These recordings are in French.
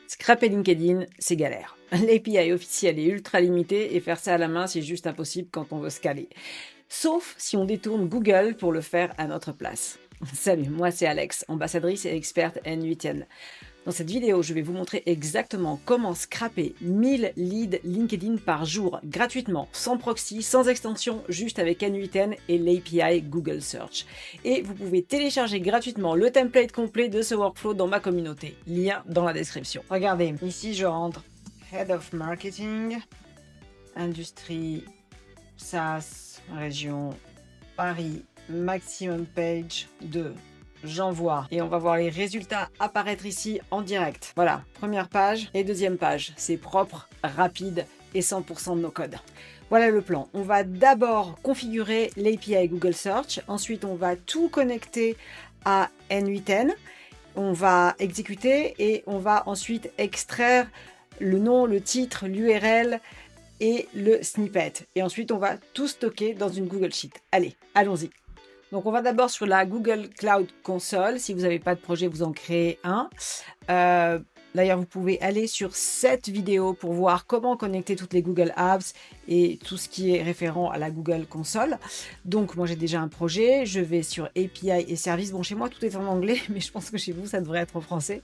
Scraper LinkedIn, c'est galère. L'API officielle est ultra limitée et faire ça à la main, c'est juste impossible quand on veut scaler. Sauf si on détourne Google pour le faire à notre place. Salut, moi c'est Alex, ambassadrice et experte N8N. Dans cette vidéo, je vais vous montrer exactement comment scraper 1000 leads LinkedIn par jour gratuitement, sans proxy, sans extension, juste avec N8N et l'API Google Search. Et vous pouvez télécharger gratuitement le template complet de ce workflow dans ma communauté. Lien dans la description. Regardez, ici je rentre Head of Marketing, Industrie, SaaS, Région, Paris, Maximum Page 2. J'envoie et on va voir les résultats apparaître ici en direct. Voilà, première page et deuxième page. C'est propre, rapide et 100% de nos codes. Voilà le plan. On va d'abord configurer l'API Google Search. Ensuite, on va tout connecter à N8N. On va exécuter et on va ensuite extraire le nom, le titre, l'URL et le snippet. Et ensuite, on va tout stocker dans une Google Sheet. Allez, allons-y. Donc, on va d'abord sur la Google Cloud Console. Si vous n'avez pas de projet, vous en créez un. D'ailleurs, vous pouvez aller sur cette vidéo pour voir comment connecter toutes les Google Apps et tout ce qui est référent à la Google Console. Donc, moi, j'ai déjà un projet. Je vais sur API et services. Bon, chez moi, tout est en anglais, mais je pense que chez vous, ça devrait être en français.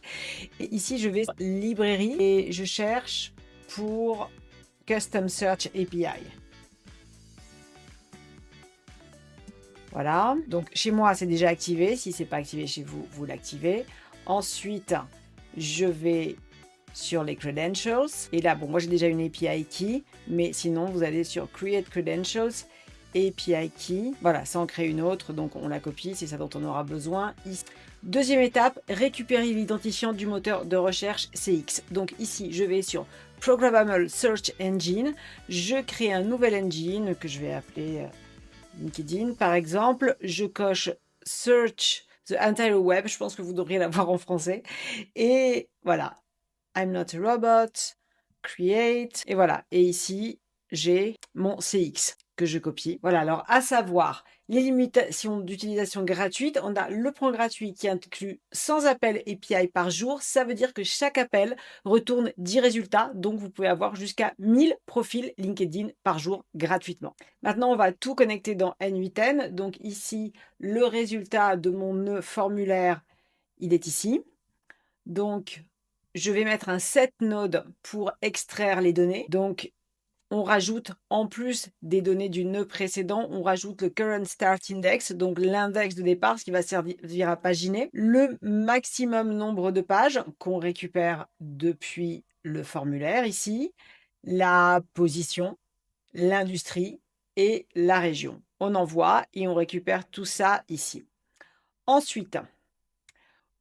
Et ici, je vais sur librairie et je cherche pour Custom Search API. Voilà, donc chez moi, c'est déjà activé. Si ce n'est pas activé chez vous, vous l'activez. Ensuite, je vais sur les credentials. Et là, bon, moi, j'ai déjà une API key, mais sinon, vous allez sur Create Credentials, API key. Voilà, ça en crée une autre, donc on la copie, c'est ça dont on aura besoin. Ici. Deuxième étape, récupérer l'identifiant du moteur de recherche CX. Donc ici, je vais sur Programmable Search Engine. Je crée un nouvel engine que je vais appeler LinkedIn, par exemple. Je coche Search the entire web. Je pense que vous devriez l'avoir en français. Et voilà. I'm not a robot. Create. Et voilà. Et ici, j'ai mon CX que je copie. Voilà. Alors, à savoir, les limitations d'utilisation gratuite, on a le plan gratuit qui inclut 100 appels API par jour. Ça veut dire que chaque appel retourne 10 résultats. Donc, vous pouvez avoir jusqu'à 1000 profils LinkedIn par jour gratuitement. Maintenant, on va tout connecter dans N8N. Donc, ici, le résultat de mon nœud formulaire, il est ici. Donc, je vais mettre un set node pour extraire les données. Donc, on rajoute, en plus des données du nœud précédent, on rajoute le current start index, donc l'index de départ, ce qui va servir à paginer, le maximum nombre de pages qu'on récupère depuis le formulaire ici, la position, l'industrie et la région. On envoie et on récupère tout ça ici. Ensuite,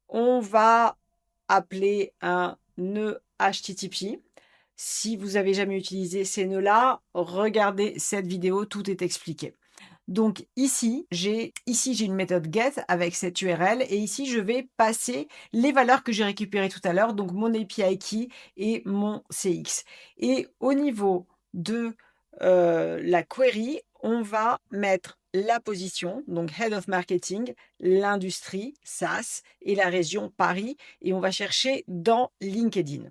on va appeler un nœud HTTP. Si vous avez jamais utilisé ces nœuds-là, regardez cette vidéo, tout est expliqué. Donc ici, j'ai une méthode get avec cette URL et ici, je vais passer les valeurs que j'ai récupérées tout à l'heure, donc mon API key et mon CX. Et au niveau de la query, on va mettre la position, donc Head of Marketing, l'industrie, SaaS, et la région Paris, et on va chercher dans LinkedIn.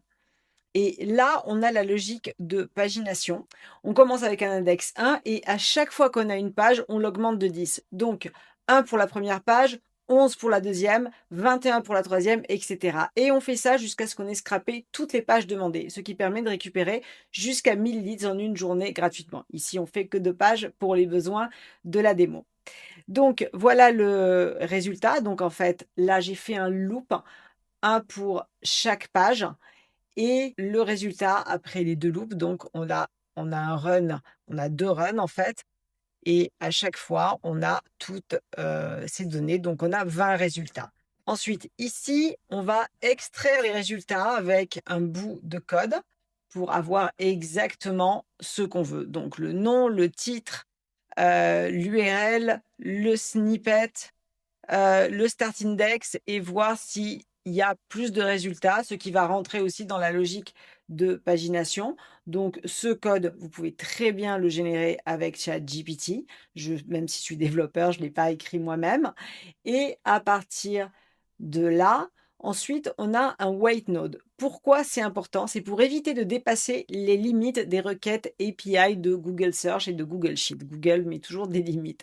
Et là, on a la logique de pagination. On commence avec un index 1 et à chaque fois qu'on a une page, on l'augmente de 10. Donc, 1 pour la première page, 11 pour la deuxième, 21 pour la troisième, etc. Et on fait ça jusqu'à ce qu'on ait scrappé toutes les pages demandées, ce qui permet de récupérer jusqu'à 1000 leads en une journée gratuitement. Ici, on fait que 2 pages pour les besoins de la démo. Donc, voilà le résultat. Donc, en fait, là, j'ai fait un loop, un pour chaque page. Et le résultat après les 2 loops, donc on a un run, on a 2 runs en fait et à chaque fois, on a toutes, ces données, donc on a 20 résultats. Ensuite, ici, on va extraire les résultats avec un bout de code pour avoir exactement ce qu'on veut. Donc le nom, le titre, l'URL, le snippet, le start index et voir s'il y a plus de résultats, ce qui va rentrer aussi dans la logique de pagination. Donc, ce code, vous pouvez très bien le générer avec ChatGPT. Même si je suis développeur, je ne l'ai pas écrit moi-même. Et à partir de là, Ensuite, on a un wait node. Pourquoi c'est important? C'est pour éviter de dépasser les limites des requêtes API de Google Search et de Google Sheet. Google met toujours des limites.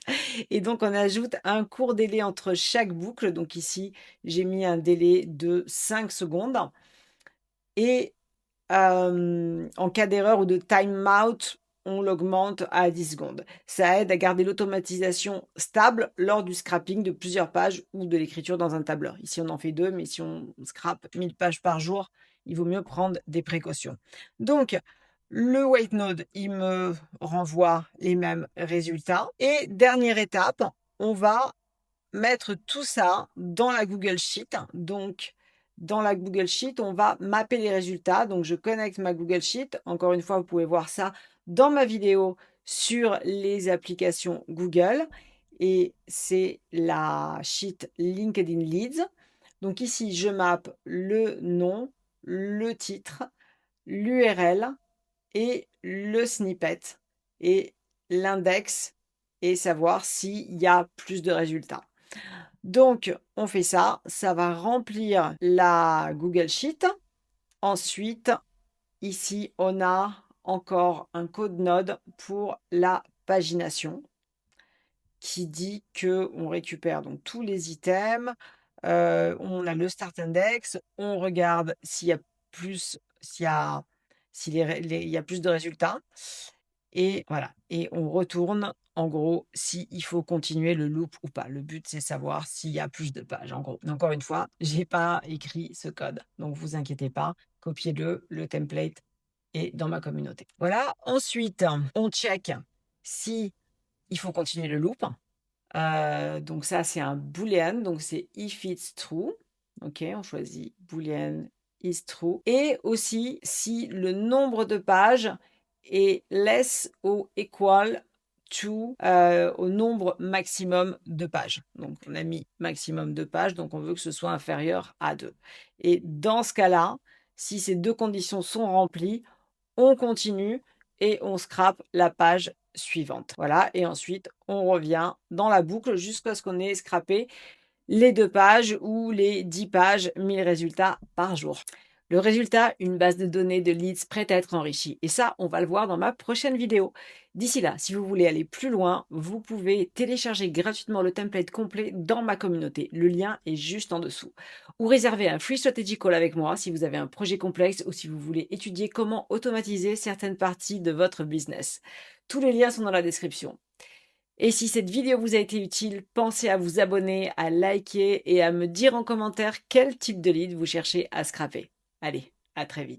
Et donc, on ajoute un court délai entre chaque boucle. Donc ici, j'ai mis un délai de 5 secondes. Et en cas d'erreur ou de timeout, on l'augmente à 10 secondes. Ça aide à garder l'automatisation stable lors du scrapping de plusieurs pages ou de l'écriture dans un tableur. Ici, on en fait 2, mais si on scrape 1000 pages par jour, il vaut mieux prendre des précautions. Donc, le wait node, il me renvoie les mêmes résultats. Et dernière étape, on va mettre tout ça dans la Google Sheet. Donc, dans la Google Sheet, on va mapper les résultats. Donc, je connecte ma Google Sheet. Encore une fois, vous pouvez voir ça dans ma vidéo sur les applications Google. Et c'est la sheet LinkedIn Leads. Donc ici, je mappe le nom, le titre, l'URL et le snippet et l'index et savoir s'il y a plus de résultats. Donc, on fait ça, ça va remplir la Google Sheet. Ensuite, ici, on a encore un code node pour la pagination qui dit que on récupère donc tous les items, on a le start index, on regarde s'il y a plus, s'il y a, si il y a plus de résultats. Et voilà, et on retourne en gros s'il faut continuer le loop ou pas. Le but, c'est savoir s'il y a plus de pages en gros. Mais encore une fois, j'ai pas écrit ce code, donc vous inquiétez pas, copiez-le, le template est dans ma communauté. Voilà, ensuite, on check si il faut continuer le loop. Donc ça, c'est un boolean, donc c'est if it's true. OK, on choisit boolean is true. Et aussi si le nombre de pages est less ou equal to au nombre maximum de pages. Donc on a mis maximum de pages, donc on veut que ce soit inférieur à 2. Et dans ce cas-là, si ces deux conditions sont remplies, on continue et on scrape la page suivante. Voilà, et ensuite on revient dans la boucle jusqu'à ce qu'on ait scrappé les 2 pages ou les 10 pages, 1000 résultats par jour. Le résultat, une base de données de leads prête à être enrichie. Et ça, on va le voir dans ma prochaine vidéo. D'ici là, si vous voulez aller plus loin, vous pouvez télécharger gratuitement le template complet dans ma communauté. Le lien est juste en dessous. Ou réserver un free strategy call avec moi si vous avez un projet complexe ou si vous voulez étudier comment automatiser certaines parties de votre business. Tous les liens sont dans la description. Et si cette vidéo vous a été utile, pensez à vous abonner, à liker et à me dire en commentaire quel type de lead vous cherchez à scraper. Allez, à très vite.